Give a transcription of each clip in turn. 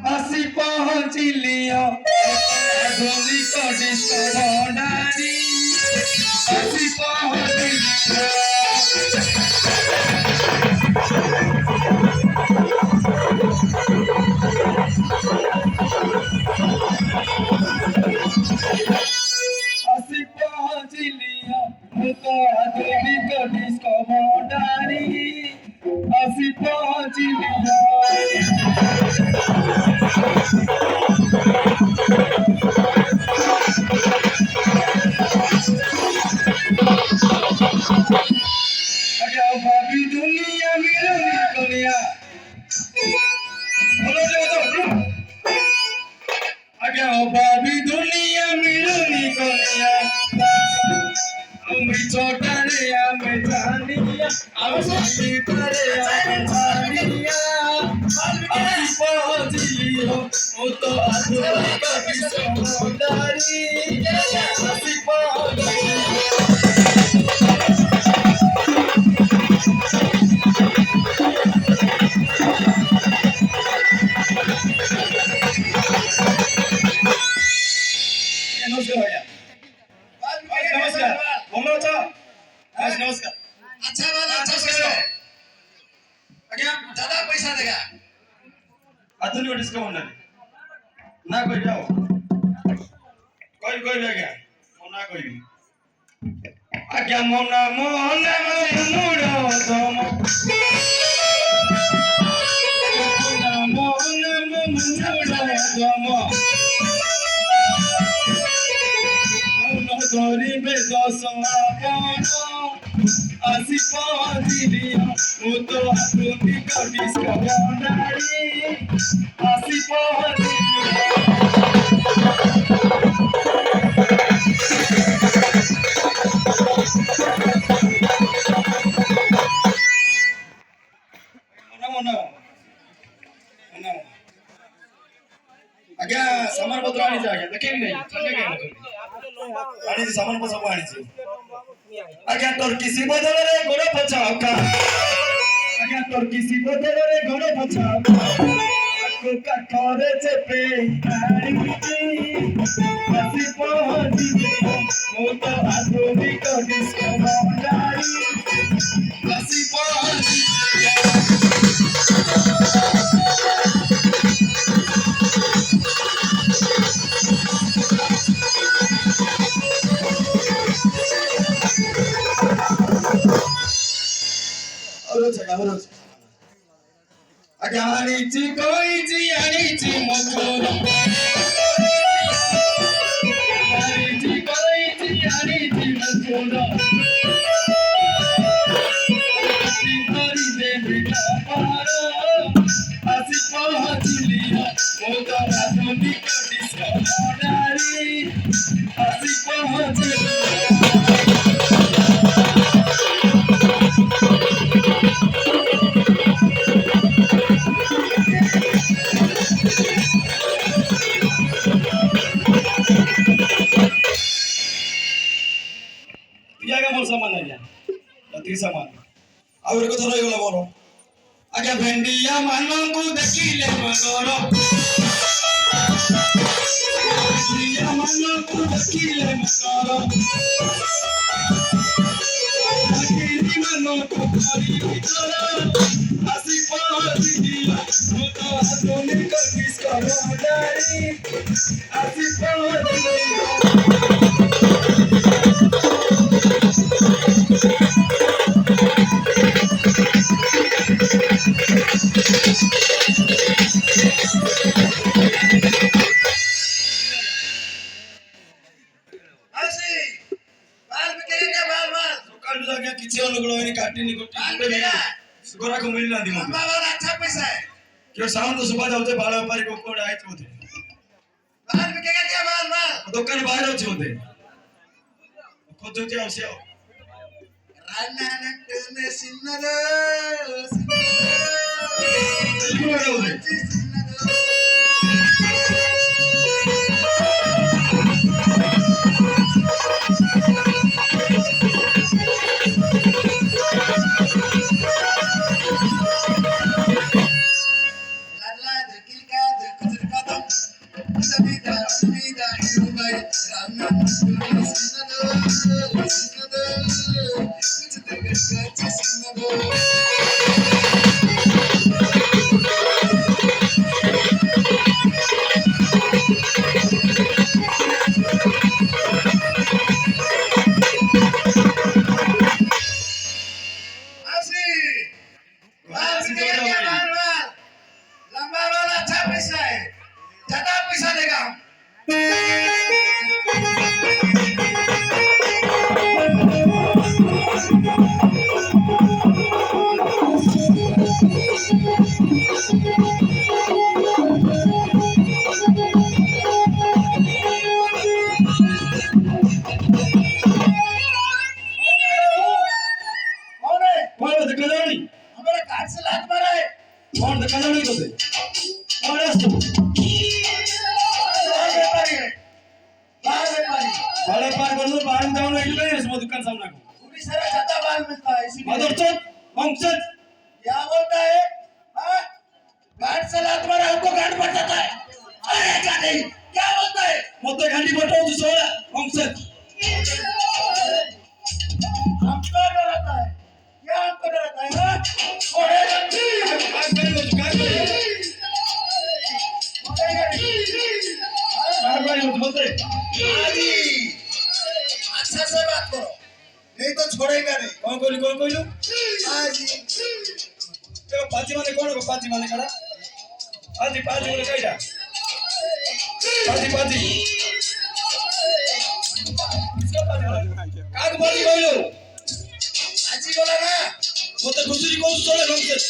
Así pahଞ୍ଚिलियो Dhoni को disco Bhandari así pahଞ୍ଚिलियो así pahଞ୍ଚिलियो तो धोनी को डिस्को भंडारी así pahଞ୍ଚिलियो भाभी दुनिया मेरा दुनिया बोलो जो आगे ओ भाभी दुनिया मेरा दुनिया हम छोटा रे हमें जानिया हम छोटा रे हमें जानिया अभी पहुंच लियो वो तो आधुनिक कभी समुदारी अभी पहुंच नमस्कार बोलो तो नमस्कार अच्छा वाला अच्छा पैसा आज्ञा ज्यादा पैसा देगा अतुल को डिस्काउंट ना कोई जाओ कोई ले गया ना कोई भी आज्ञा मोना मोना मुड़ो तुम मोना मोना मुड़ो तुम गरीब दसवा así podría mucho apunti cabis cabonari así podría mana आज्ञा सामान पत्र आनी जाए देखें नहीं चले गए आनी सामान पत्र सब आनी चाहिए आज्ञा तोर किसी बदल रे गोड़े पचाओ का आज्ञा तोर किसी बदल रे गोड़े पचाओ को का करे चेपे आसी पहुंची वो तो आधुनिक डिस्को भंडारी आसी पहुंची Agani koi ji ani ji mokoro Agani koi ji ani ji mokoro Sindori devi kaparo Asi pahଞ୍ଚिलियो moto adunik disco bhandari Asi pahଞ୍ଚिलियो सामान आज्ञा अति सामान और को थोड़ा गला बोलो आज्ञा भेंडिया मानो को देखिले मगरो भेंडिया मानो को देखिले मगरो आखिरी मानो को करी बिचरा आसी पहुंचिलियो वो तो आधुनिक डिस्को भंडारी आसी पहुंचिलियो किसी अनुकूल काटी नहीं गोरा को मिल ना दी अच्छा पैसा है क्यों साउंड तो सुबह जाते बाल व्यापारी को कोड आए थे माल बिकेगा क्या माल माल ଦୋକାନ ବାହାରେ ଅଛି ବୋଧେ ଖୋଜୁଛି ଆଉ ସେ ଆଉ रान्ना नट्टुने सिन्नदो ତେଲୁଗୁ ବୋଧେ लाला धकिलका धकुचरका दम समीदा समीदा इरुबाई रान्ना नट्टुने सिन्नदो सिन्नदो कुछ देगा सिन्नदो आसी माल बिकेगा क्या माल माल लंबा वाला अच्छा पैसा है ज्यादा पैसा देगा कौन है କଣ ଦେଖାଯାଉନି हमारे काट से लात मारा है କଣ ଦେଖାଯାଉନି ତୋତେ କଣ ଆସିଛୁ बाहर व्यापारी है बाहर व्यापारी ବାಳೆ ପାର କରିବୁ ବାହାରୁ ଯାଉନ ଏଇଠି କାଇଁ ଆସିବ ଦୋକାନ ସାମ୍ନାକୁ पूरी सारा ज्यादा माल मिलता है इसीलिए ମଦରଚୋଦ ବଂଶଜ क्या बोलता है हाँ? गार्ड से लात मारा हमको गार्ड पड़ जाता है अरे क्या नहीं क्या बोलता है ମତେ ଘାଣ୍ଟି ପଠଉଛୁ ଶୋଳା ବଂଶଜ हमको डराता है क्या हमको डराता है हाँ? ओए गंदी କାହା କରିବୁ କାହା କରିବୁ ओए गंदी हाँ? କାହା କରିବୁ ମତେ आजी अच्छा से बात करो नहीं तो छोड़ेगा नहीं କଣ କହିଲୁ आजी ପାଚି ମାନେ କଣ ପାଚି ମାନେ କଣ ଆଜି ପାଚି ମାନେ କଇଟା ପାଚି କାହାକୁ ପାଚି କହିଲୁ आजी बोला ना ମତେ ଘୁଷୁରି କହୁଛୁ ଶୋଳା ବଂଶଜ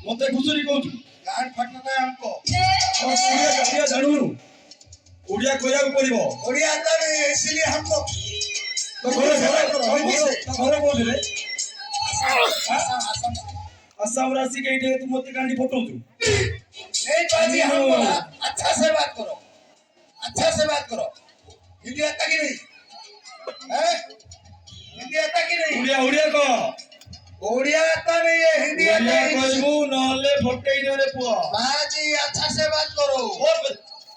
ମତେ ଘୁଷୁରି କହୁଛୁ गार्ड फटना है हमको ଓଡ଼ିଆ ଜାଣୁନୁ ଓଡ଼ିଆ କହିବାକୁ ପଡିବ उड़िया आता नहीं है इसीलिए हमको ତ ଘର କୋଉଠିରେ ଆସାମରେ ଆସିକି ଏଇଠି ତୁ ମତେ କାଣ୍ଡି ଫଟଉଛୁ नहीं बाजी हम बोला अच्छा से बात करो अच्छा से बात करो हिंदी आता कि नहीं हैं? हिंदी आता कि नहीं ଓଡ଼ିଆ ଓଡ଼ିଆ କହ उड़िया आता नहीं है हिंदी आता ଓଡ଼ିଆ है କହିବୁ ନହେଲେ ଫଟେଇ ଦେବେ ପୁଅ बाजी अच्छा से बात करो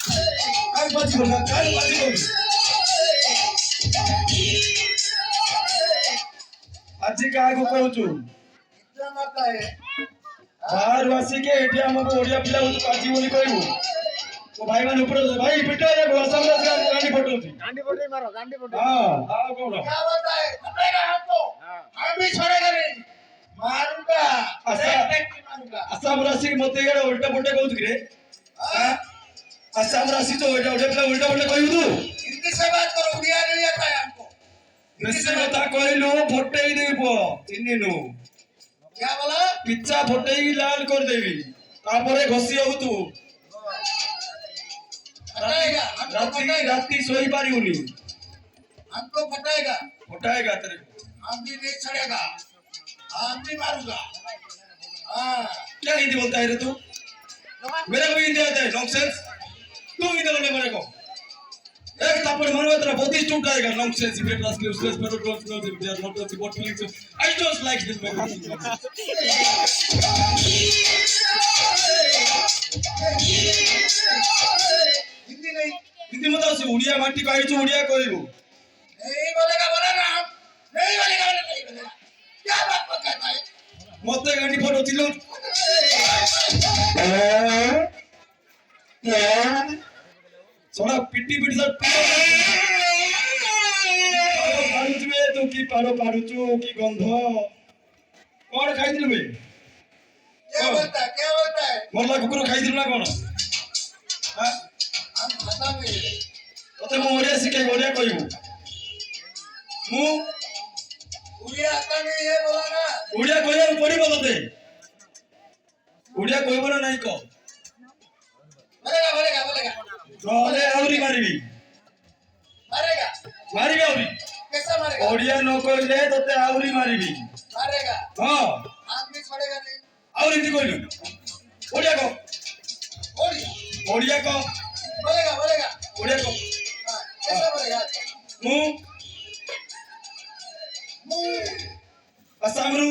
କାହାକୁ ପାଚି କରୁ କାହାକୁ ପାଚି କରୁ ଆଜି କାହାକୁ କହୁଛୁ कितना मारता है ବାହାରୁ ଆସିକି ଏଠି ଆମକୁ ଓଡ଼ିଆ ପିଲା ହଉଛି ପାଚି ବୋଲି କହିବୁ ମୋ ଭାଇ ମାନେ ଉପରେ ଭାଇ ପିଟା ଆସାମରେ ଆସିକି ଆମକୁ ଗାଣ୍ଡି ଫଟଉଛି गांडी फोटे मारो गांडी फोटे ହଁ ଆଉ କଣ क्या बोलता है पकड़ेगा हमको हम भी छोड़ेगा नहीं मारूंगा मारूंगा ଆସାମରେ ଆସିକି ମତେ ଇଆଡେ ଓଲଟା ପଲଟା କହୁଛୁ କିରେ हाँ? ଆସାମରେ ଆସିଛୁ ଓଲଟା ପିଲା ଓଲଟା ପଲଟା କହିବୁ ତୁ हिंदी से बात करो उड़िया नहीं आता है हमको ବେଶୀ କଥା କହିଲୁ ଫଟେଇ ଦେବି ପୁଅ ଚିହ୍ନିନୁ क्या बोला ପିଚା ଫଟେଇକି ଲାଲ କରିଦେବି ତାପରେ ଘଷି ହବୁ ତୁ फटाएगा हमको ରାତି फटाएगा ରାତି ଶୋଇପାରିବୁନି हमको फटाएगा ଫଟାଏଗା ତେରେ हम भी नहीं छोड़ेगा हम भी मारूंगा हाँ क्या हिंदी बोलता है रे तू मेरा को भी हिंदी आता है नॉनसेंस तू हिंदी बोलने वाले को एक थप्पड़ मारूंगा तेरा बत्तीस टूट जाएगा nonsense if it was useless but don't know if they are not the what feelings I don't like this man Hindi नहीं हिंदी मत आसे उड़िया माटी को आइछु उड़िया कहबो नहीं बोलेगा बोला ना हम नहीं बोलेगा बोला नहीं बोलेगा क्या बात पर कहता है मते गांडी फोटो चिल्लो सोना पिट्टी पिट्टी सब पाड़ुचुए तू की पाड़ुचु की गंध कौन खाइदिलु बे क्या बोलता है मरला कुकुर खाइदिलु ना कौन हां हम खाता नहीं तते मु ओडिया शिखे ओडिया कहबो मु उड़िया आता नहीं है बोला ना ओडिया कहबो पड़ी मते ओडिया कहबो ना नहीं को बोलेगा तोले आउरी मारिबी मारेगा मारिबी आउरी कैसा मारेगा ओडिया न कहले तते आउरी मारिबी मारेगा हां आदमी छोड़ेगा नहीं आउरी ती कहलु ओडिया को ओडिया को बोलेगा ओडिया को हाँ, कैसा बोलेगा मु मुंह असामरू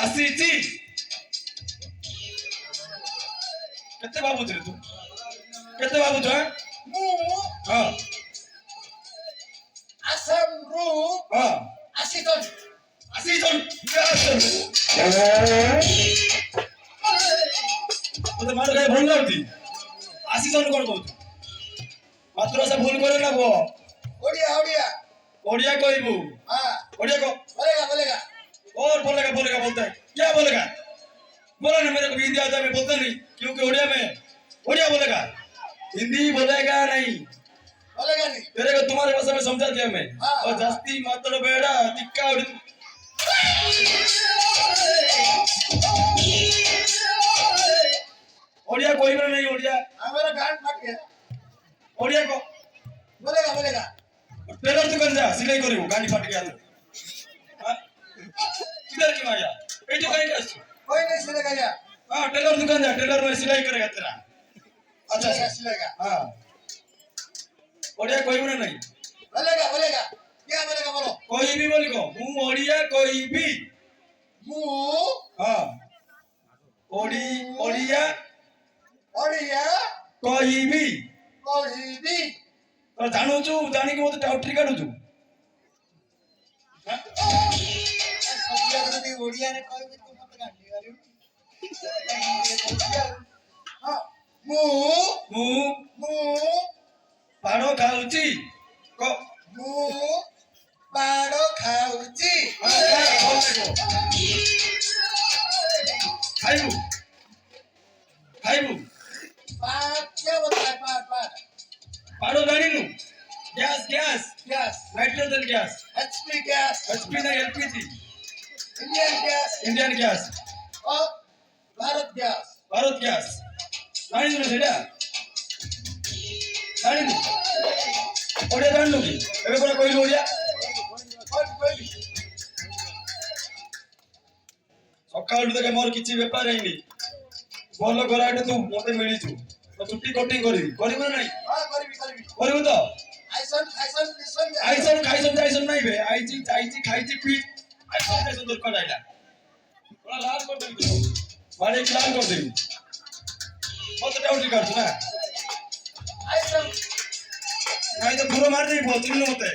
आसीची केते बाबू रे तू केते बाबू छ मुंह हां असम रू हां आशीतन आसीचन तो मार काय भूल लाउती आसीचन कोन कहू मात्र से भूल करे ना गो ओडिया ओडिया कहबू हाँ ओडिया को बोलेगा और बोलेगा बोलता है क्या बोलेगा बोला ना मेरे को हिंदी आता है मैं बोलता नहीं क्योंकि ओडिया बोलेगा हिंदी बोलेगा नहीं तेरे को तुम्हारे भाषा में समझा दिया मैं हाँ, और जास्ती मात्र बेड़ा टिक्का और ओडिया कोई भी नहीं ओडिया हमारा गांड फट गया ओडिया को बोलेगा टेलर दुकान जा सिलाई करियो गाड़ी फट गया तो हां किधर की माया ए तो कहीं का कोई नहीं सिलेगा यार हां टेलर दुकान जा टेलर में सिलाई करेगा तेरा अच्छा अच्छा सिलेगा हां ओडिया कोई भी नहीं बोलेगा क्या बोलेगा बोलो कोई भी बोली को मु ओडिया कोई भी मुंह हां ओडिया ओडिया कोई भी कोई भी तो जानो छु जानी के मते टाउटरी काढू छु ओडिया ने कोई भी तुम मत गांडी वाली हां मुंह पाड़ो खाउची को मुंह पाड़ो खाउची खाइबू पाट क्या बोलता है पाट पाड़ो गाड़ी नु gas gas nitrogen gas HP gas HP ना एलपीजी इंडियन गैस और भारत गैस गाड़ी नु सेडा गाड़ी नु ओडिया जानलु की एबे कोन कहलु ओडिया सकाळु तक मोर किछि व्यापार हैनी बोल घराटे तू मते मिलिछु तो छुट्टी कटिंग करिबो ना नहीं हां करबी करिबो तो आइसन खाइसन नहीं बे आइची खाइची पीट आइसन दरकार आइला बड़ा लाल कर देबी मारे लाल कर देबी मत डाउट कर ना आइसन नहीं तो पूरा मार देबी बोल मते